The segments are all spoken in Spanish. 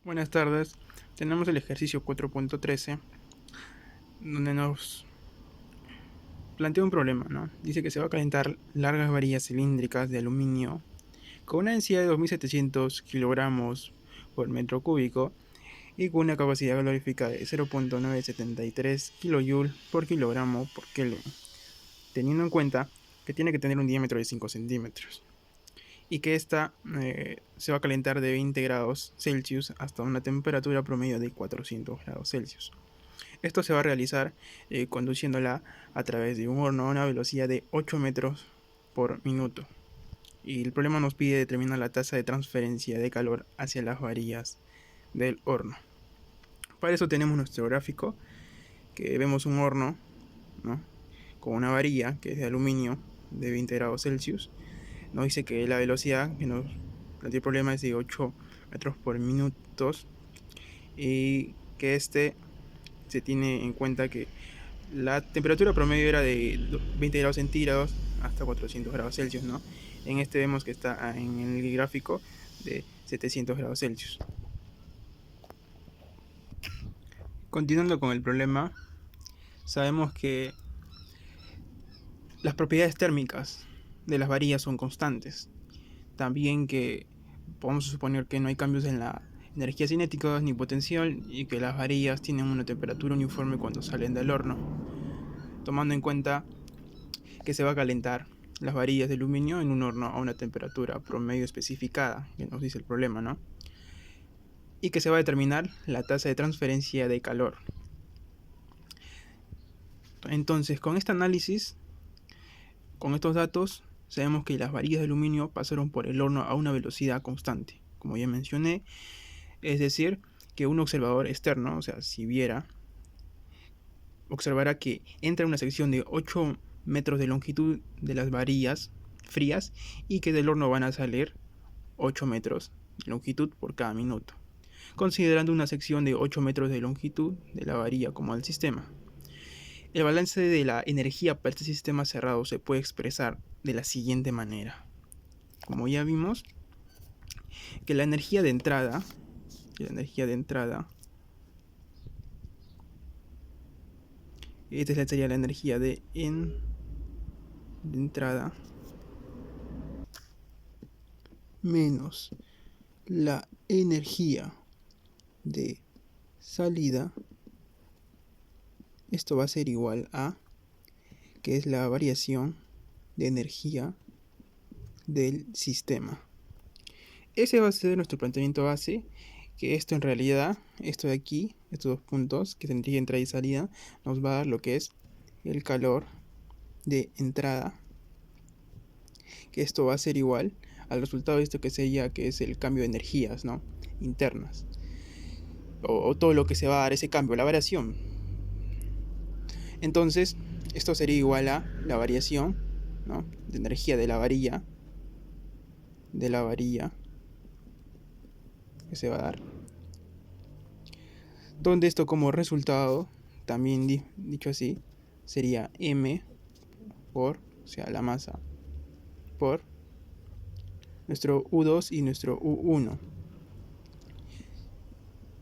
Buenas tardes, tenemos el ejercicio 4.13 donde nos plantea un problema, ¿no? Dice que se va a calentar largas varillas cilíndricas de aluminio con una densidad de 2700 kilogramos por metro cúbico y con una capacidad calórica de 0.973 kJ por kilogramo por Kelvin, teniendo en cuenta que tiene que tener un diámetro de 5 centímetros y que esta se va a calentar de 20 grados Celsius hasta una temperatura promedio de 400 grados Celsius. Esto se va a realizar conduciéndola a través de un horno a una velocidad de 8 metros por minuto. Y el problema nos pide determinar la tasa de transferencia de calor hacia las varillas del horno. Para eso tenemos nuestro gráfico, que vemos un horno, ¿no?, con una varilla que es de aluminio de 20 grados Celsius. Nos dice que la velocidad que nos plantea el problema es de 8 metros por minuto y que se tiene en cuenta que la temperatura promedio era de 20 grados centígrados hasta 400 grados Celsius, ¿no? En este vemos que está en el gráfico de 700 grados Celsius. Continuando con el problema, sabemos que las propiedades térmicas de las varillas son constantes. También que podemos suponer que no hay cambios en la energía cinética ni potencial y que las varillas tienen una temperatura uniforme cuando salen del horno, tomando en cuenta que se va a calentar las varillas de aluminio en un horno a una temperatura promedio especificada, que nos dice el problema, ¿no? Y que se va a determinar la tasa de transferencia de calor. Entonces, con este análisis, con estos datos, sabemos que las varillas de aluminio pasaron por el horno a una velocidad constante, como ya mencioné, es decir, que un observador externo, o sea, si viera, observará que entra una sección de 8 metros de longitud de las varillas frías y que del horno van a salir 8 metros de longitud por cada minuto, considerando una sección de 8 metros de longitud de la varilla como el sistema. El balance de la energía para este sistema cerrado se puede expresar de la siguiente manera. Como ya vimos, que la energía de entrada, esta sería la energía de entrada menos la energía de salida. Esto va a ser igual a, que es la variación de energía del sistema. Ese va a ser nuestro planteamiento base, que esto en realidad, esto de aquí, estos dos puntos, que tendría entrada y salida, nos va a dar lo que es el calor de entrada, que esto va a ser igual al resultado de esto que sería, que es el cambio de energías, ¿no?, internas, o todo lo que se va a dar ese cambio, la variación. Entonces, esto sería igual a la variación, ¿no?, de energía de la varilla que se va a dar, donde esto como resultado, también dicho así, sería M por, o sea, la masa, por nuestro U2 y nuestro U1.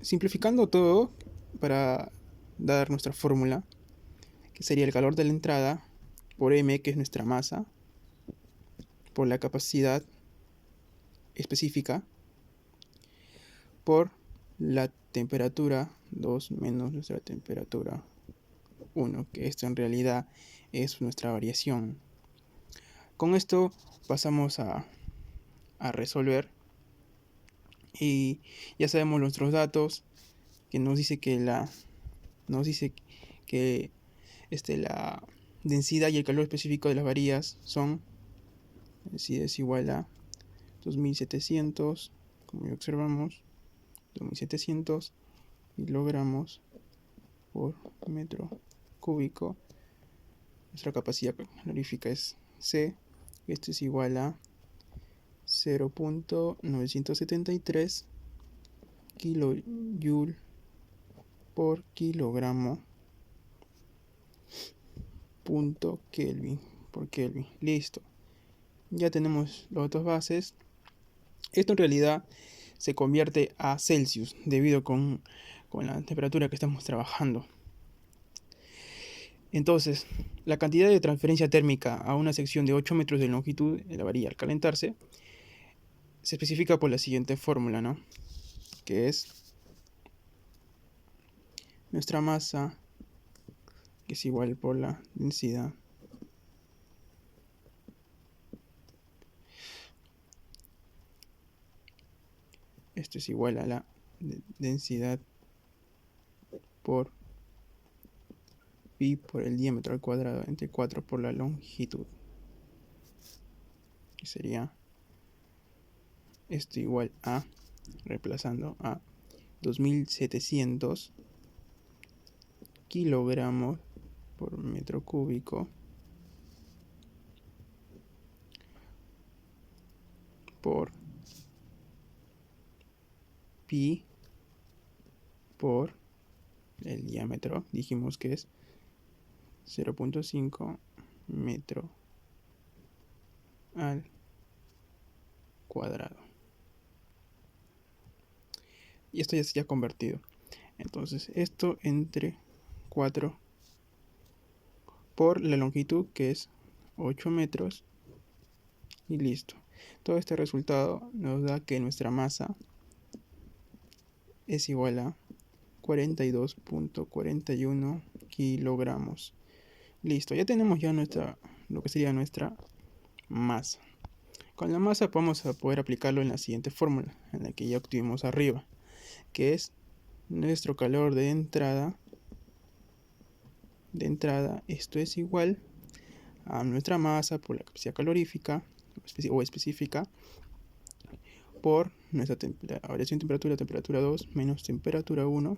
Simplificando todo para dar nuestra fórmula, que sería el calor de la entrada por M, que es nuestra masa, por la capacidad específica, por la temperatura 2 menos nuestra temperatura 1, que esto en realidad es nuestra variación. Con esto pasamos a resolver y ya sabemos nuestros datos, que nos dice que la densidad y el calor específico de las varillas son, si es igual a 2700, como ya observamos, 2700 kilogramos por metro cúbico. Nuestra capacidad calorífica es C, esto es igual a 0.973 kilojoule por kilogramo punto Kelvin por Kelvin. Listo, ya tenemos los datos bases. Esto en realidad se convierte a Celsius debido con la temperatura que estamos trabajando. Entonces, la cantidad de transferencia térmica a una sección de 8 metros de longitud de la varilla al calentarse se especifica por la siguiente fórmula, ¿no? Que es nuestra masa, que es igual por la densidad esto es igual a la densidad por pi por el diámetro al cuadrado entre 4 por la longitud, que sería esto igual a, reemplazando a 2700 kilogramos por metro cúbico por pi por el diámetro, dijimos que es 0.5 metro al cuadrado. Y esto ya se ha convertido. Entonces esto entre 4 por la longitud, que es 8 metros, y listo. Todo este resultado nos da que nuestra masa es igual a 42.41 kilogramos. Listo, ya tenemos ya lo que sería nuestra masa. Con la masa vamos a poder aplicarlo en la siguiente fórmula, en la que ya obtuvimos arriba, que es nuestro calor de entrada. Esto es igual a nuestra masa por la capacidad calorífica o específica por nuestra variación de temperatura 2 menos temperatura 1.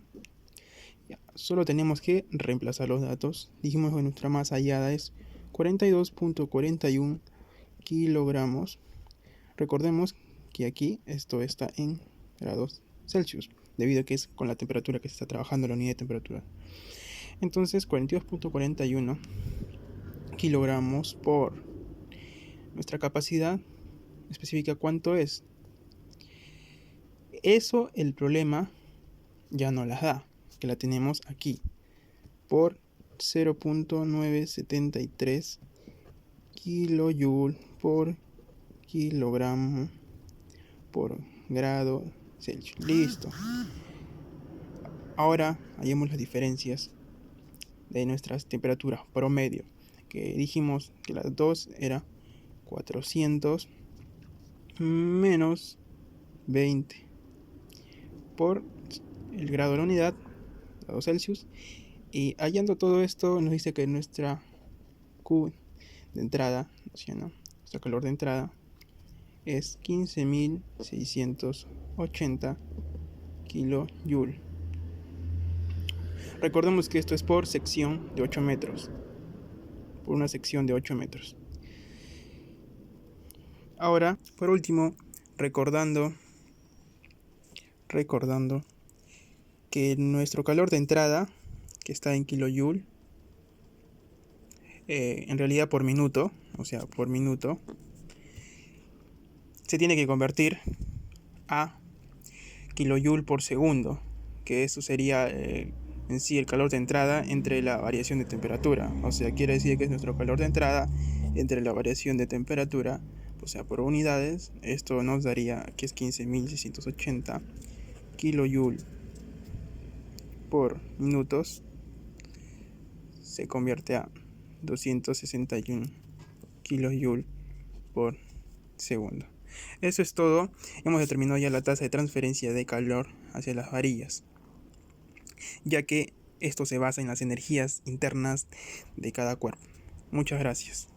Ya, solo tenemos que reemplazar los datos. Dijimos que nuestra masa hallada es 42.41 kilogramos. Recordemos que aquí esto está en grados Celsius, debido a que es con la temperatura que se está trabajando la unidad de temperatura. Entonces 42.41 kilogramos por nuestra capacidad específica, ¿cuánto es? Eso el problema ya no las da, que la tenemos aquí por 0.973 kilojoule por kilogramo por grado Celsius. Listo. Ahora hallemos las diferencias de nuestras temperaturas promedio, que dijimos que las dos era 400 menos 20 por el grado de la unidad, grados Celsius, y hallando todo esto nos dice que nuestra Q de entrada, ¿no? Nuestro calor de entrada es 15.680 kilojoule. Recordemos que esto es por sección de 8 metros, por una sección de 8 metros. Ahora, por último, recordando que nuestro calor de entrada, que está en kilojoule, en realidad por minuto, se tiene que convertir a kilojoule por segundo, que eso sería en sí el calor de entrada entre la variación de temperatura. O sea, quiere decir que es nuestro calor de entrada entre la variación de temperatura, o sea, por unidades. Esto nos daría que es 15.680 kilojoule por minutos, se convierte a 261 kilojoule por segundo. Eso es todo. Hemos determinado ya la tasa de transferencia de calor hacia las varillas, ya que esto se basa en las energías internas de cada cuerpo. Muchas gracias.